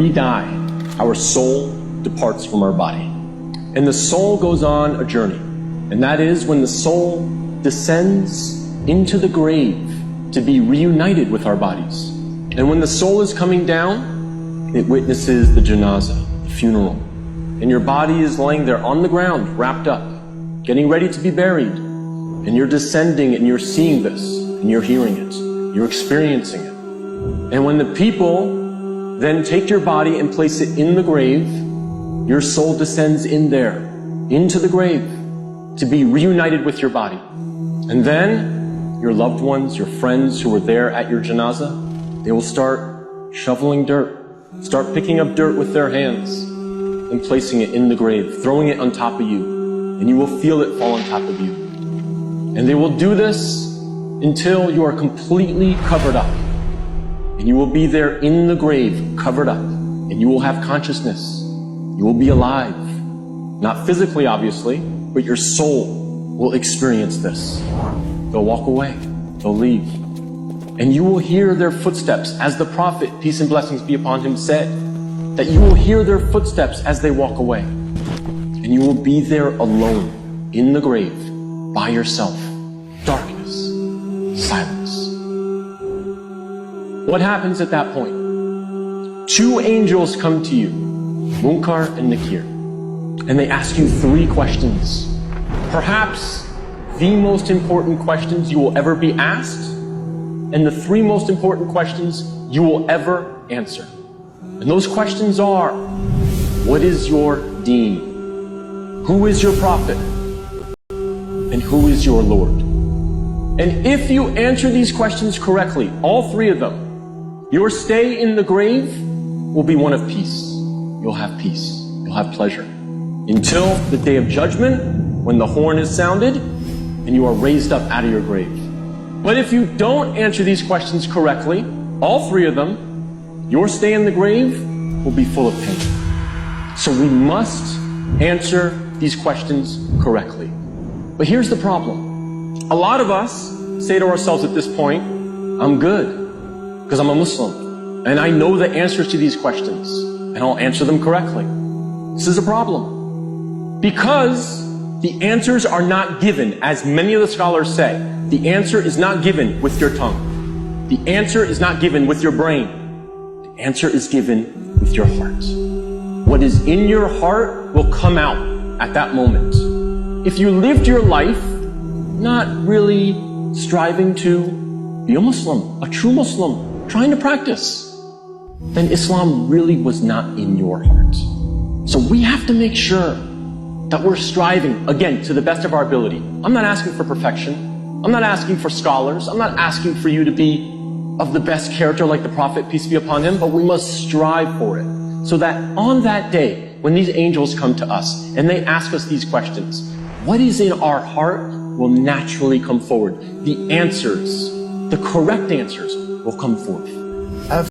we die, our soul departs from our body. And the soul goes on a journey. And that is when the soul descends into the grave to be reunited with our bodies. And when the soul is coming down, it witnesses the janazah, the funeral. And your body is laying there on the ground, wrapped up, getting ready to be buried. And you're descending and you're seeing this, and you're hearing it, you're experiencing it. And when the people then take your body and place it in the grave, your soul descends in there, into the grave, to be reunited with your body. And then your loved ones, your friends who were there at your janazah, they will start shoveling dirt, start picking up dirt with their hands and placing it in the grave, throwing it on top of you, and you will feel it fall on top of you. And they will do this until you are completely covered up. And you will be there in the grave, covered up, and you will have consciousness. You will be alive. Not physically, obviously, but your soul will experience this. They'll walk away. They'll leave. And you will hear their footsteps, as the Prophet, peace and blessings be upon him, said, that you will hear their footsteps as they walk away. And you will be there alone, in the grave, by yourself. Darkness. Silence. What happens at that point? Two angels come to you, Munkar and Nakir, and they ask you three questions. Perhaps the most important questions you will ever be asked, and the three most important questions you will ever answer. And those questions are, what is your deen? Who is your prophet? And who is your Lord? And if you answer these questions correctly, all three of them, your stay in the grave will be one of peace. You'll have peace. You'll have pleasure. Until the day of judgment, when the horn is sounded, and you are raised up out of your grave. But if you don't answer these questions correctly, all three of them, your stay in the grave will be full of pain. So we must answer these questions correctly. But here's the problem. A lot of us say to ourselves at this point, I'm good, because I'm a Muslim, and I know the answers to these questions, and I'll answer them correctly. This is a problem. Because the answers are not given, as many of the scholars say, the answer is not given with your tongue. The answer is not given with your brain. The answer is given with your heart. What is in your heart will come out at that moment. If you lived your life not really striving to be a Muslim, a true Muslim, trying to practice, then Islam really was not in your heart. So we have to make sure that we're striving, again, to the best of our ability. I'm not asking for perfection. I'm not asking for scholars. I'm not asking for you to be of the best character like the Prophet, peace be upon him, but we must strive for it. So that on that day, when these angels come to us and they ask us these questions, what is in our heart will naturally come forward. The answers, the correct answers, will come forth.